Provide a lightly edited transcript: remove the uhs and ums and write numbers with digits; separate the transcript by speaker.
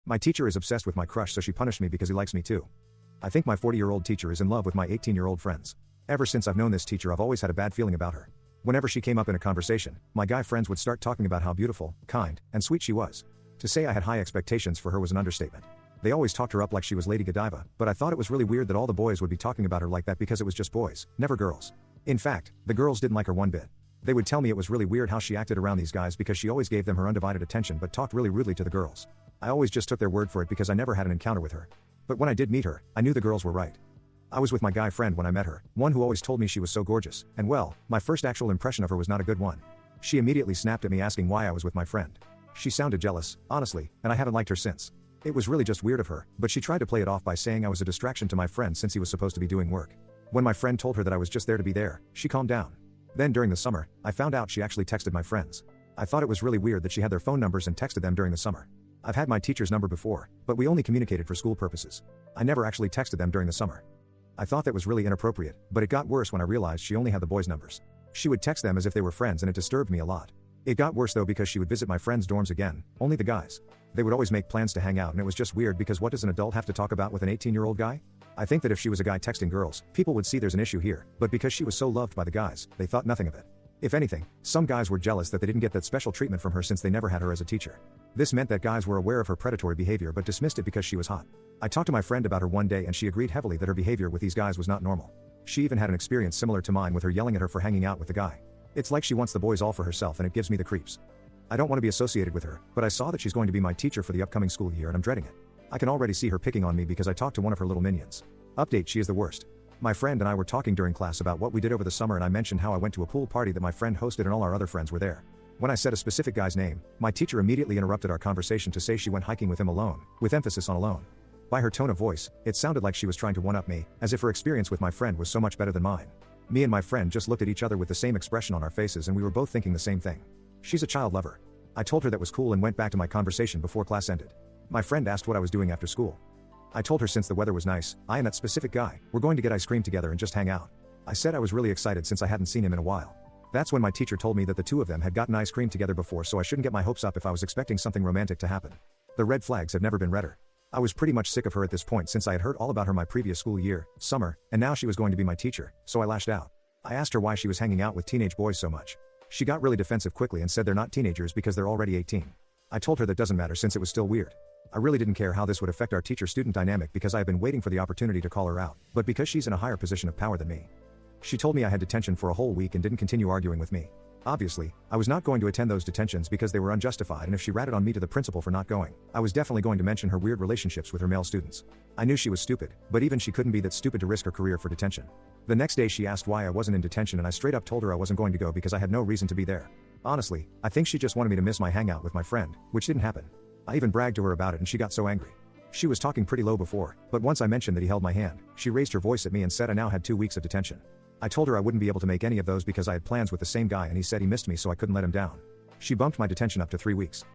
Speaker 1: My teacher is obsessed with my crush, so she punished me because he likes me too. I think my 40-year-old teacher is in love with my 18-year-old friends. Ever since I've known this teacher, I've always had a bad feeling about her. Whenever she came up in a conversation, my guy friends would start talking about how beautiful, kind, and sweet she was. To say I had high expectations for her was an understatement. They always talked her up like she was Lady Godiva, but I thought it was really weird that all the boys would be talking about her like that because it was just boys, never girls. In fact, the girls didn't like her one bit. They would tell me it was really weird how she acted around these guys because she always gave them her undivided attention but talked really rudely to the girls. I always just took their word for it because I never had an encounter with her. But when I did meet her, I knew the girls were right. I was with my guy friend when I met her, one who always told me she was so gorgeous, and well, my first actual impression of her was not a good one. She immediately snapped at me asking why I was with my friend. She sounded jealous, honestly, and I haven't liked her since. It was really just weird of her, but she tried to play it off by saying I was a distraction to my friend since he was supposed to be doing work. When my friend told her that I was just there to be there, she calmed down. Then during the summer, I found out she actually texted my friends. I thought it was really weird that she had their phone numbers and texted them during the summer. I've had my teacher's number before, but we only communicated for school purposes. I never actually texted them during the summer. I thought that was really inappropriate, but it got worse when I realized she only had the boys' numbers. She would text them as if they were friends and it disturbed me a lot. It got worse though because she would visit my friends' dorms again, only the guys. They would always make plans to hang out and it was just weird because what does an adult have to talk about with an 18-year-old guy? I think that if she was a guy texting girls, people would see there's an issue here, but because she was so loved by the guys, they thought nothing of it. If anything, some guys were jealous that they didn't get that special treatment from her since they never had her as a teacher. This meant that guys were aware of her predatory behavior but dismissed it because she was hot. I talked to my friend about her one day and she agreed heavily that her behavior with these guys was not normal. She even had an experience similar to mine with her yelling at her for hanging out with the guy. It's like she wants the boys all for herself and it gives me the creeps. I don't want to be associated with her, but I saw that she's going to be my teacher for the upcoming school year and I'm dreading it. I can already see her picking on me because I talked to one of her little minions. Update: she is the worst. My friend and I were talking during class about what we did over the summer and I mentioned how I went to a pool party that my friend hosted and all our other friends were there. When I said a specific guy's name, my teacher immediately interrupted our conversation to say she went hiking with him alone, with emphasis on alone. By her tone of voice, it sounded like she was trying to one-up me, as if her experience with my friend was so much better than mine. Me and my friend just looked at each other with the same expression on our faces and we were both thinking the same thing. She's a child lover. I told her that was cool and went back to my conversation before class ended. My friend asked what I was doing after school. I told her since the weather was nice, I and that specific guy were going to get ice cream together and just hang out. I said I was really excited since I hadn't seen him in a while. That's when my teacher told me that the two of them had gotten ice cream together before, so I shouldn't get my hopes up if I was expecting something romantic to happen. The red flags have never been redder. I was pretty much sick of her at this point since I had heard all about her my previous school year, summer, and now she was going to be my teacher, so I lashed out. I asked her why she was hanging out with teenage boys so much. She got really defensive quickly and said they're not teenagers because they're already 18. I told her that doesn't matter since it was still weird. I really didn't care how this would affect our teacher-student dynamic because I had been waiting for the opportunity to call her out, but because she's in a higher position of power than me. She told me I had detention for a whole week and didn't continue arguing with me. Obviously, I was not going to attend those detentions because they were unjustified, and if she ratted on me to the principal for not going, I was definitely going to mention her weird relationships with her male students. I knew she was stupid, but even she couldn't be that stupid to risk her career for detention. The next day she asked why I wasn't in detention and I straight up told her I wasn't going to go because I had no reason to be there. Honestly, I think she just wanted me to miss my hangout with my friend, which didn't happen. I even bragged to her about it and she got so angry. She was talking pretty low before, but once I mentioned that he held my hand, she raised her voice at me and said I now had 2 weeks of detention. I told her I wouldn't be able to make any of those because I had plans with the same guy and he said he missed me so I couldn't let him down. She bumped my detention up to 3 weeks.